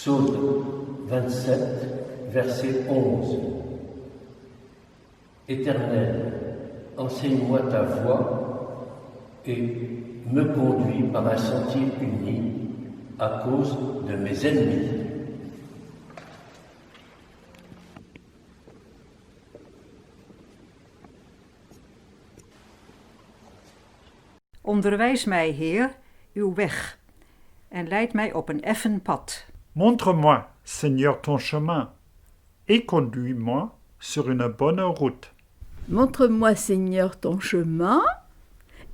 Psaume 27, verset 11. Éternel, enseigne-moi ta voie et me conduis par un sentier uni à cause de mes ennemis. Onderwijs mij, Heer, uw weg, en leid mij op een effen pad. Montre-moi, Seigneur, ton chemin, et conduis-moi sur une bonne route. Montre-moi, Seigneur, ton chemin,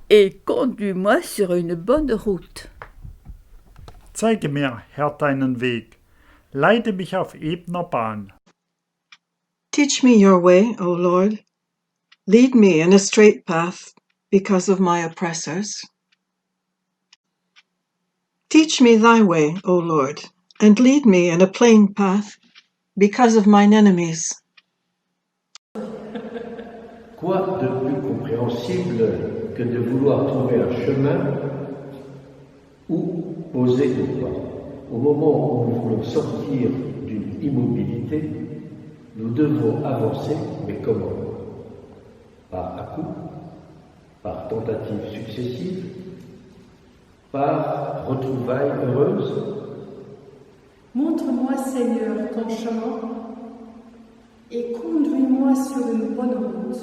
et conduis-moi sur une bonne route. Zeige mir, Herr, deinen Weg. Leite mich auf ebener Bahn. Teach me your way, O Lord. Lead me in a straight path because of my oppressors. Teach me thy way, O Lord, and lead me in a plain path because of mine enemies. Quoi de plus compréhensible que de vouloir trouver un chemin où poser nos pas? Au moment où nous voulons sortir d'une immobilité, nous devons avancer, mais comment? Par à-coups, par tentatives successives, par retrouvailles heureuses. Montre-moi, Seigneur, ton chemin et conduis-moi sur une bonne route.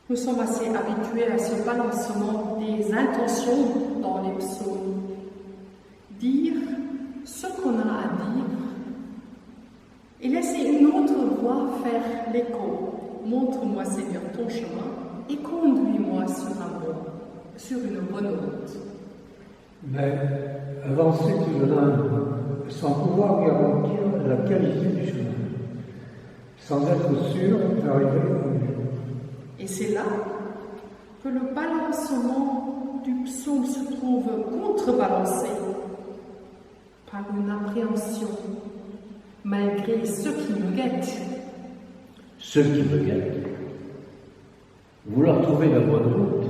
Nous sommes assez habitués à ce balancement des intentions dans les psaumes. Dire ce qu'on a à dire et laisser une autre voix faire l'écho. Montre-moi, Seigneur, ton chemin et conduis-moi sur une bonne route. Mais avancer tout de même sans pouvoir garantir la qualité du chemin, sans être sûr d'arriver au but. Et c'est là que le balancement du psaume se trouve contrebalancé par une appréhension malgré ceux qui nous guettent. Ceux qui me guettent. Vouloir trouver la bonne route.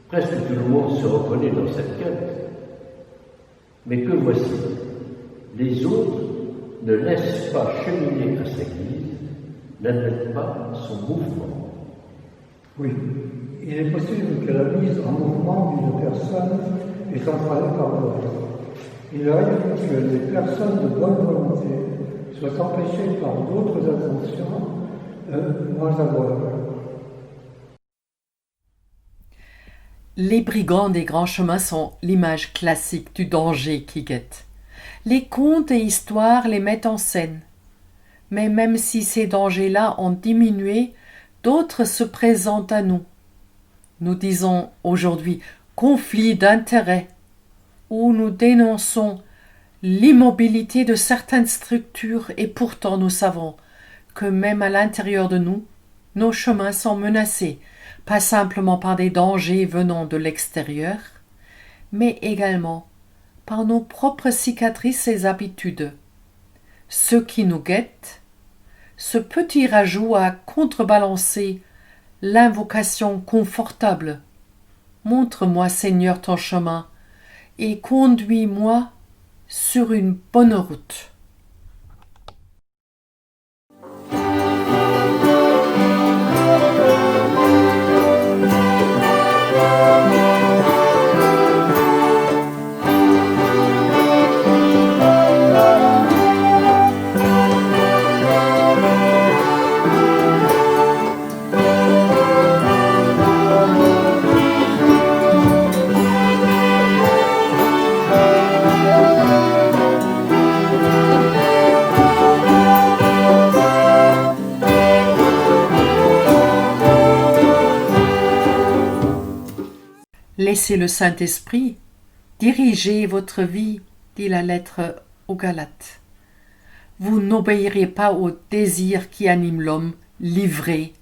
Presque tout le monde se reconnaît dans cette quête. Mais que voici, les autres ne laissent pas cheminer à sa guise, n'admettent pas son mouvement. Oui, il est possible que la mise en mouvement d'une personne est entraînée par l'autre. Il arrive que les personnes de bonne volonté soient empêchées par d'autres intentions moins favorables. Les brigands des grands chemins sont l'image classique du danger qui guette. Les contes et histoires les mettent en scène. Mais même si ces dangers-là ont diminué, d'autres se présentent à nous. Nous disons aujourd'hui conflit d'intérêts, où nous dénonçons l'immobilité de certaines structures et pourtant nous savons que même à l'intérieur de nous, nos chemins sont menacés, pas simplement par des dangers venant de l'extérieur, mais également par nos propres cicatrices et habitudes. Ce qui nous guette, ce petit rajout a contrebalancé l'invocation confortable. Montre-moi, Seigneur, ton chemin et conduis-moi sur une bonne route. Laissez le Saint-Esprit diriger votre vie, dit la lettre aux Galates. Vous n'obéirez pas aux désirs qui animent l'homme livré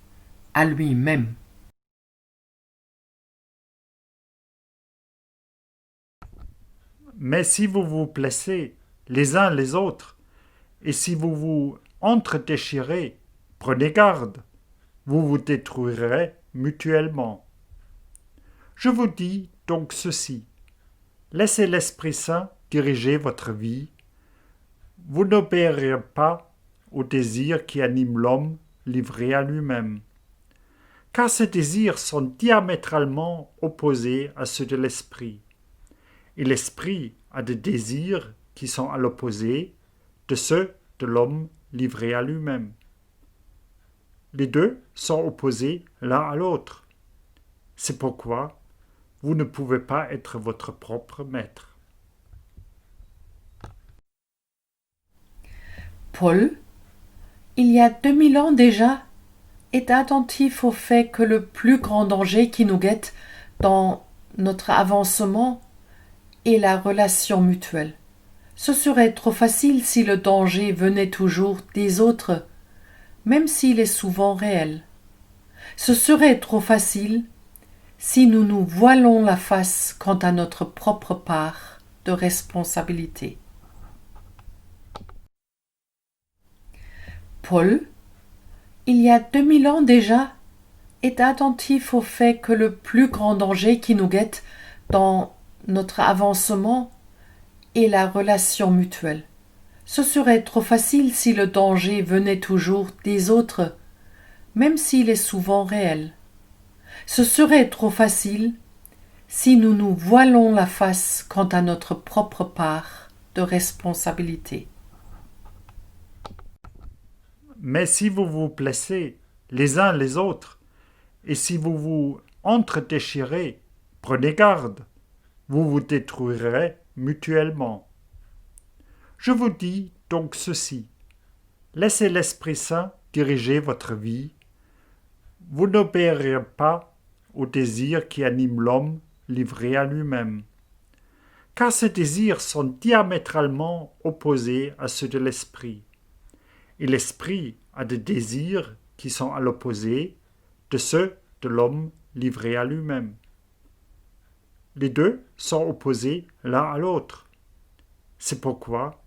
à lui-même. Mais si vous vous blessez les uns les autres, et si vous vous entre-déchirez, prenez garde, vous vous détruirez mutuellement. Je vous dis donc ceci, Laissez l'Esprit Saint diriger votre vie. Vous n'obéirez pas aux désirs qui animent l'homme livré à lui-même. Car ces désirs sont diamétralement opposés à ceux de l'Esprit. Et l'Esprit a des désirs qui sont à l'opposé de ceux de l'homme livré à lui-même. Les deux sont opposés l'un à l'autre. C'est pourquoi vous ne pouvez pas être votre propre maître. Paul, il y a 2000 ans déjà, est attentif au fait que le plus grand danger qui nous guette dans notre avancement est la relation mutuelle. Ce serait trop facile si le danger venait toujours des autres, même s'il est souvent réel. Ce serait trop facile si nous nous voilons la face quant à notre propre part de responsabilité. Paul, il y a 2000 ans déjà, est attentif au fait que le plus grand danger qui nous guette dans notre avancement est la relation mutuelle. Ce serait trop facile si le danger venait toujours des autres, même s'il est souvent réel. Ce serait trop facile si nous nous voilons la face quant à notre propre part de responsabilité. Mais si vous vous blessez les uns les autres, et si vous vous entre-déchirez, prenez garde, vous vous détruirez mutuellement. Je vous dis donc ceci, laissez l'Esprit Saint diriger votre vie, vous n'obéirez pas aux désirs qui animent l'homme livré à lui-même. Car ces désirs sont diamétralement opposés à ceux de l'Esprit. Et l'Esprit a des désirs qui sont à l'opposé de ceux de l'homme livré à lui-même. Les deux sont opposés l'un à l'autre. C'est pourquoi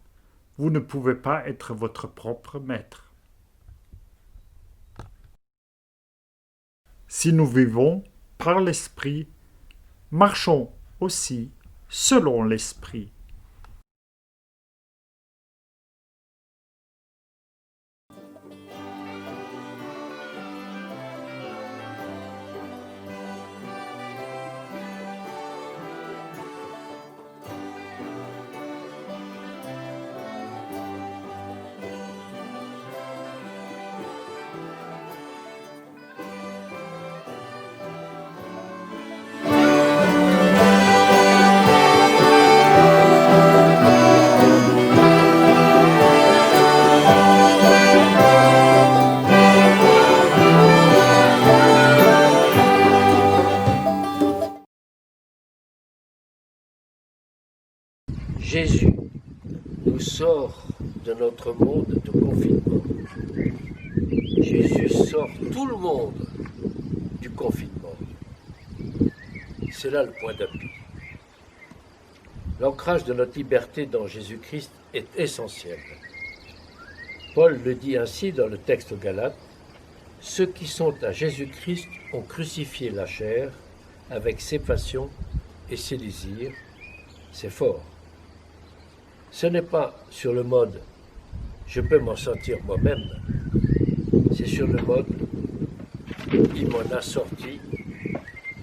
vous ne pouvez pas être votre propre maître. Si nous vivons par l'Esprit, marchons aussi selon l'Esprit. Jésus nous sort de notre monde de confinement. Jésus sort tout le monde du confinement. C'est là le point d'appui. L'ancrage de notre liberté dans Jésus-Christ est essentiel. Paul le dit ainsi dans le texte aux Galates, « Ceux qui sont à Jésus-Christ ont crucifié la chair avec ses passions et ses désirs. » C'est fort. Ce n'est pas sur le mode « je peux m'en sortir moi-même », c'est sur le mode « il m'en a sorti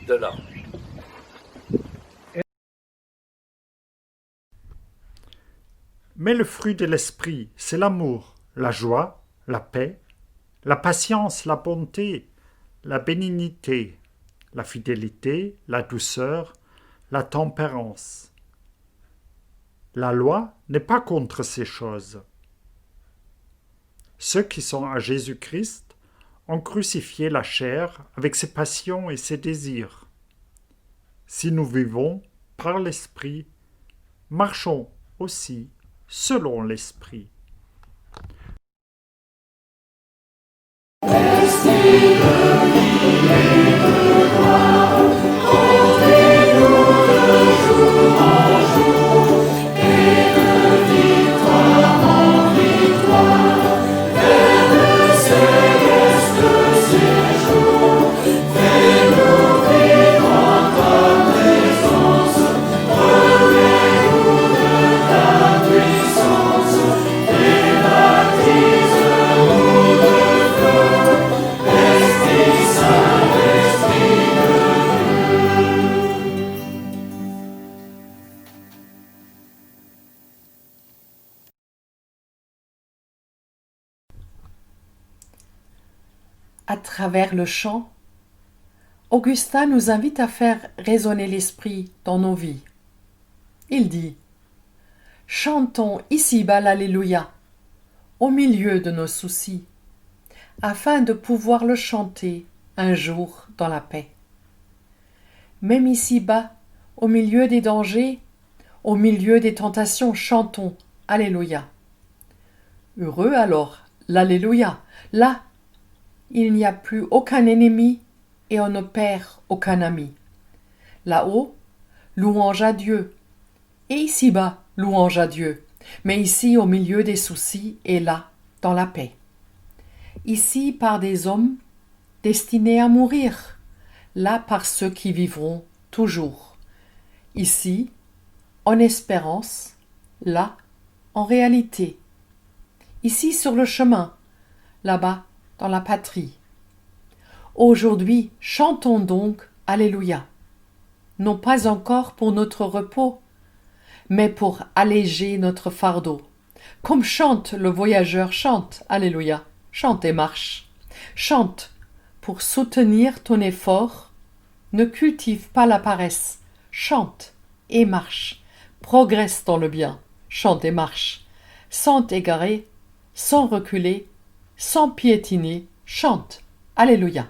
de là ». Mais le fruit de l'esprit, c'est l'amour, la joie, la paix, la patience, la bonté, la bénignité, la fidélité, la douceur, la tempérance. La loi n'est pas contre ces choses. Ceux qui sont à Jésus-Christ ont crucifié la chair avec ses passions et ses désirs. Si nous vivons par l'Esprit, marchons aussi selon l'Esprit. Fais-nous vivre en ta présence, à travers le chant, Augustin nous invite à faire résonner l'esprit dans nos vies. Il dit « Chantons ici-bas l'Alléluia, au milieu de nos soucis, afin de pouvoir le chanter un jour dans la paix. Même ici-bas, au milieu des dangers, au milieu des tentations, chantons Alléluia. Heureux alors, l'Alléluia, là, il n'y a plus aucun ennemi et on ne perd aucun ami. Là-haut, louange à Dieu, et ici-bas, louange à Dieu, mais ici au milieu des soucis et là, dans la paix. Ici par des hommes destinés à mourir, là par ceux qui vivront toujours. Ici, en espérance, là, en réalité. Ici sur le chemin, là-bas, dans la patrie. Aujourd'hui, chantons donc Alléluia, non pas encore pour notre repos, mais pour alléger notre fardeau. Comme chante le voyageur, chante, Alléluia, chante et marche. Chante pour soutenir ton effort, ne cultive pas la paresse, chante et marche, progresse dans le bien, chante et marche, sans t'égarer, sans reculer, sans piétiner, chante, Alléluia.